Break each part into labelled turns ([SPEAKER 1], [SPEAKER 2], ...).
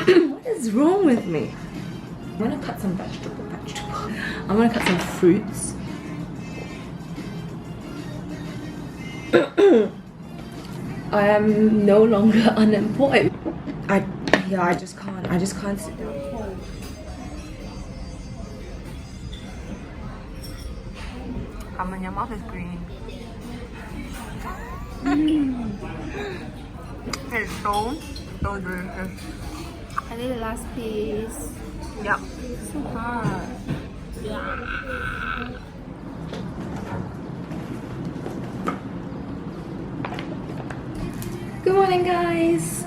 [SPEAKER 1] What is wrong with me? I'm gonna cut some vegetable. I'm gonna cut some fruits. I am no longer unemployed. I just can't sit down. Come on, your mouth is green. It's so delicious.
[SPEAKER 2] I need the last piece.
[SPEAKER 1] Yep.
[SPEAKER 2] So hard. Yeah.
[SPEAKER 1] Good morning, guys.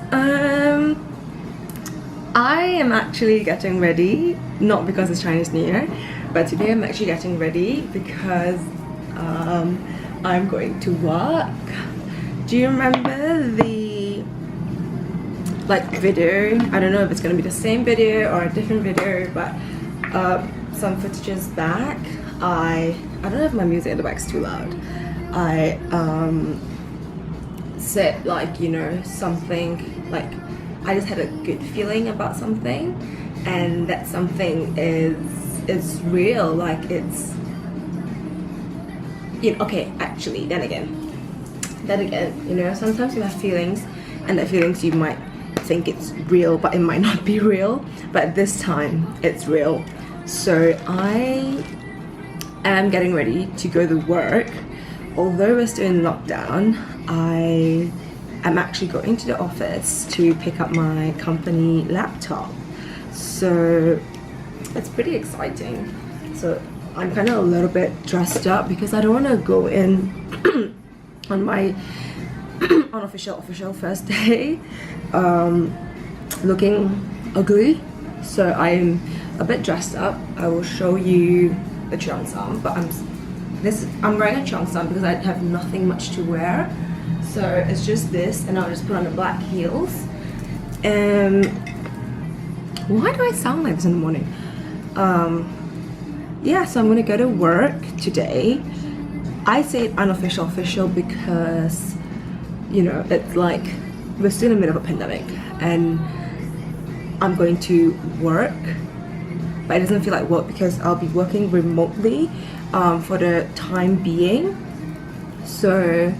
[SPEAKER 1] I am actually getting ready, not because it's Chinese New Year, but today I'm actually getting ready because I'm going to work. Do you remember the video? I don't know if it's gonna be the same video or a different video, but some footages back, I don't know if my music in the back's too loud. I said something like I just had a good feeling about something, and that something is real, like it's okay, actually then again, sometimes you have feelings, and the feelings you might think it's real but it might not be real, but this time it's real. So I am getting ready to go to work. Although we're still in lockdown, I am actually going to the office to pick up my company laptop. So it's pretty exciting. So I'm kind of a little bit dressed up because I don't want to go in on my unofficial first day looking ugly. So I'm a bit dressed up. I will show you the cheongsam, but I'm wearing a cheongsam because I have nothing much to wear. So it's just this, and I'll just put on the black heels. Why do I sound like this in the morning? Yeah, so I'm gonna go to work today. I say unofficial because it's like we're still in the middle of a pandemic, and I'm going to work, but it doesn't feel like work because I'll be working remotely for the time being. So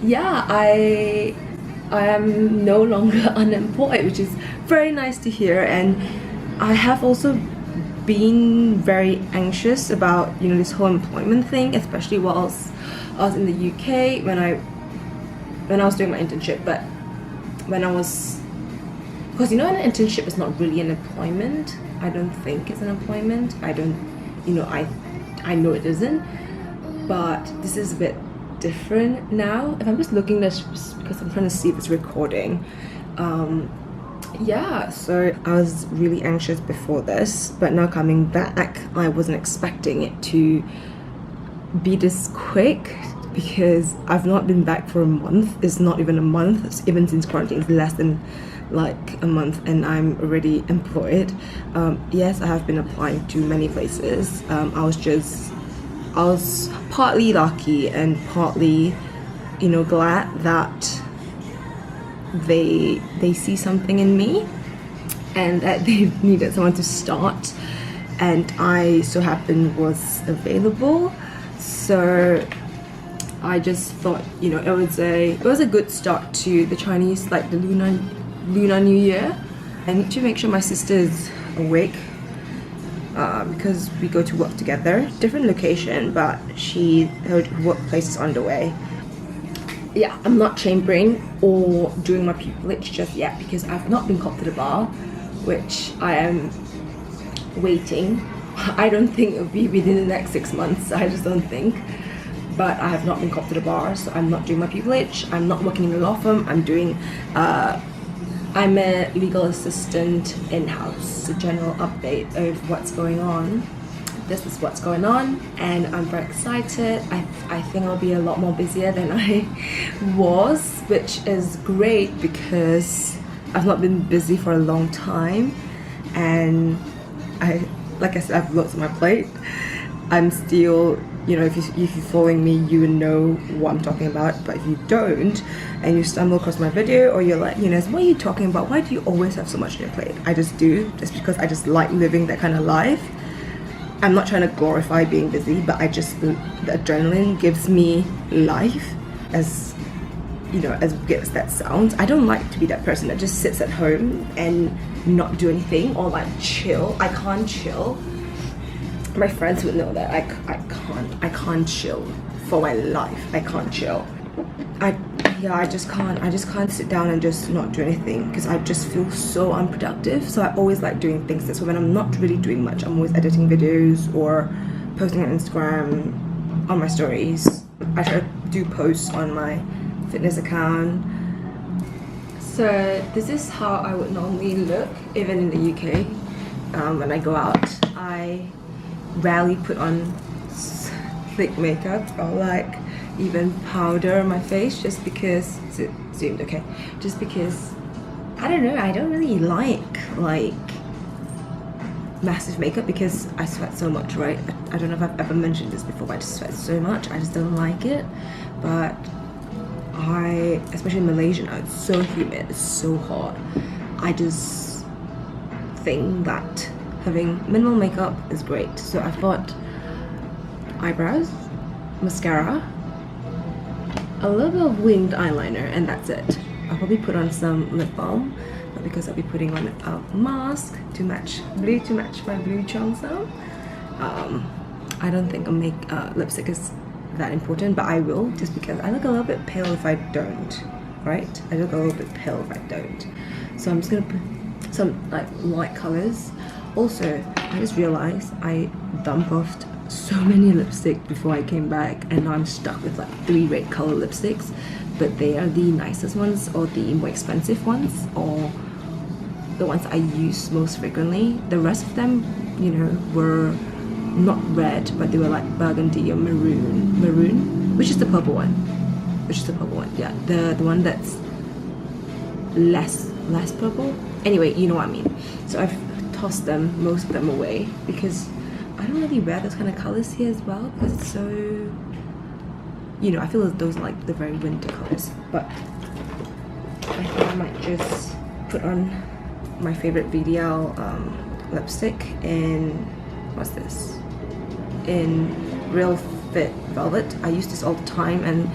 [SPEAKER 1] yeah, I am no longer unemployed, which is very nice to hear. And I have also been very anxious about this whole employment thing, especially whilst I was in the UK when I was doing my internship. But when I was, because an internship is not really an employment. I don't think it's an employment. I know it isn't, but this is a bit different now. If I'm just looking this because I'm trying to see if it's recording. Yeah, so I was really anxious before this, but now coming back, I wasn't expecting it to be this quick because I've not been back for a month. It's not even a month. It's even since quarantine, it's less than like a month, and I'm already employed. Yes, I have been applying to many places. I was partly lucky and partly glad that they see something in me and that they needed someone to start, and I so happened was available. So I just thought it was a good start to the Chinese, like the Lunar New Year. I need to make sure my sister is awake because we go to work together, different location, but her workplace is on the way. Yeah, I'm not chambering or doing my pupillage just yet because I've not been called to the bar, which I am waiting. I don't think it'll be within the next 6 months. I just don't think. But I have not been called to the bar, so I'm not doing my pupillage. I'm not working in a law firm. I'm a legal assistant in-house. A general update of what's going on. This is what's going on, and I'm very excited. I think I'll be a lot more busier than I was, which is great because I've not been busy for a long time, and like I said, I've lots on my plate. I'm still you know, if you're following me, you would know what I'm talking about. But if you don't, and you stumble across my video, or you're like, Eunise, what are you talking about? Why do you always have so much on your plate? I just do, just because I just like living that kind of life. I'm not trying to glorify being busy, but I just, the adrenaline gives me life, as you know, as weird as that sounds. I don't like to be that person that just sits at home and not do anything, or like chill. I can't chill. My friends would know that I can't chill for my life. I can't chill. I just can't sit down and just not do anything, because I just feel so unproductive. So I always like doing things. So when I'm not really doing much, I'm always editing videos or posting on Instagram, on my stories. I try to do posts on my fitness account. So this is how I would normally look, even in the UK. When I go out, I rarely put on thick makeup or like even powder on my face, just because it's zoomed, okay, just because I don't know, I don't really like massive makeup, because I sweat so much, right? I don't know if I've ever mentioned this before, but I just sweat so much. I just don't like it. But especially in Malaysia now, it's so humid, it's so hot. I just think that having minimal makeup is great. So I've got eyebrows, mascara, a little bit of winged eyeliner, and that's it. I'll probably put on some lip balm, but because I'll be putting on a mask to match my blue cheongsam, I don't think lipstick is that important, but I will, just because I look a little bit pale if I don't, right? I look a little bit pale if I don't. So I'm just gonna put some like light colors. Also, I just realized I dumped off so many lipstick before I came back, and now I'm stuck with like 3 red color lipsticks, but they are the nicest ones, or the more expensive ones, or the ones I use most frequently. The rest of them, you know, were not red, but they were like burgundy or maroon, which is the purple one, yeah, the one that's less purple. Anyway, you know what I mean. So I've tossed most of them away, because I don't really wear those kind of colors here as well, because it's so, you know, I feel like those are like the very winter colors. But I think I might just put on my favorite VDL lipstick in, what's this, in Real Fit Velvet. I use this all the time, and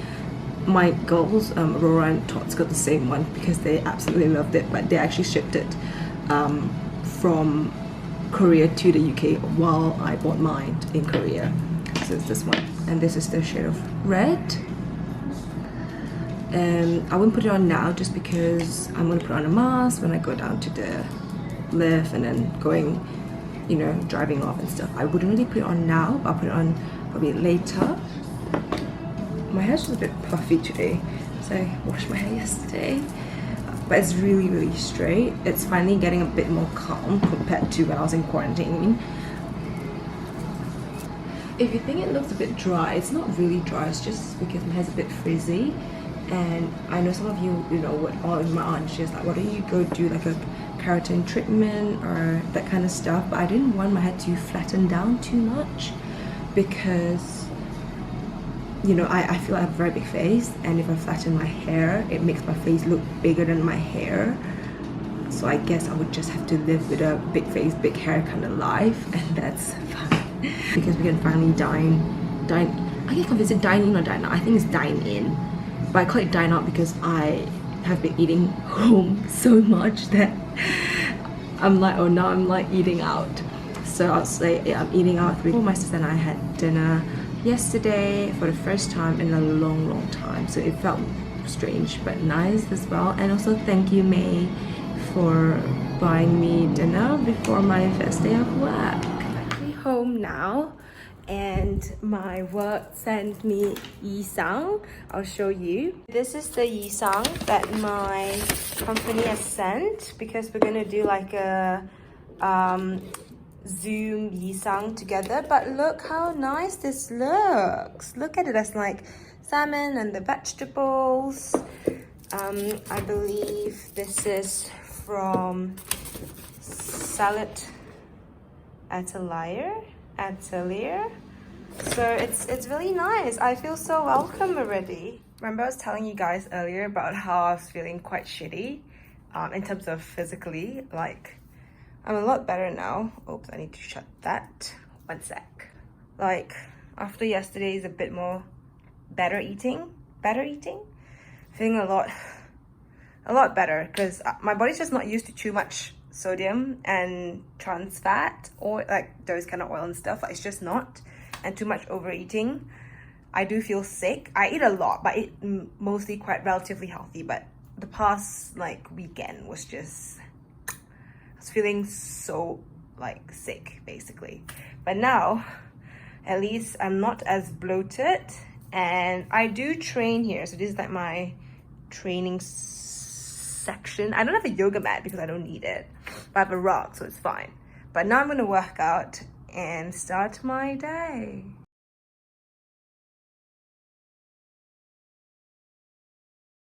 [SPEAKER 1] my girls, Aurora and Tots, got the same one because they absolutely loved it, but they actually shipped it from Korea to the UK while I bought mine in Korea. So it's this one, and this is the shade of red. And I wouldn't put it on now, just because I'm going to put on a mask when I go down to the lift and then going, you know, driving off and stuff. I wouldn't really put it on now, but I'll put it on probably later. My hair's just a bit puffy today, so I washed my hair yesterday, but it's really straight. It's finally getting a bit more calm compared to when I was in quarantine. If you think it looks a bit dry, it's not really dry, it's just because my hair's a bit frizzy. And I know some of you, you know, what all my aunt, she's like, why don't you go do like a keratin treatment or that kind of stuff. But I didn't want my hair to flatten down too much, because, you know, I feel I have a very big face, and if I flatten my hair, it makes my face look bigger than my hair. So I guess I would just have to live with a big face, big hair kind of life, and that's fine. Because we can finally dine. I get confused, is it dine in or dine out? I think it's dine in, but I call it dine out because I have been eating home so much that I'm like, oh, now I'm like eating out. So I'll say, yeah, I'm eating out. My sister and I had dinner yesterday for the first time in a long time, so it felt strange but nice as well. And also thank you, May, for buying me dinner before my first day of work. I'm actually home now, and my work sent me Yisang. I'll show you. This is the Yisang that my company has sent, because we're gonna do like a Zoom Yisang together. But look how nice this looks. Look at it, that's like salmon and the vegetables. I believe this is from Salad Atelier. So it's really nice. I feel so welcome already. Remember I was telling you guys earlier about how I was feeling quite shitty in terms of physically. Like, I'm a lot better now. Oops, I need to shut that. One sec. Like, after yesterday's a bit more better eating, feeling a lot better because my body's just not used to too much sodium and trans fat or like those kind of oil and stuff. Like, it's just not, and too much overeating. I do feel sick. I eat a lot, but I eat mostly quite relatively healthy. But the past like weekend was just, I was feeling so like sick basically. But now, at least I'm not as bloated, and I do train here. So this is like my training section. I don't have a yoga mat because I don't need it, but I have a rug, so it's fine. But now I'm gonna work out and start my day.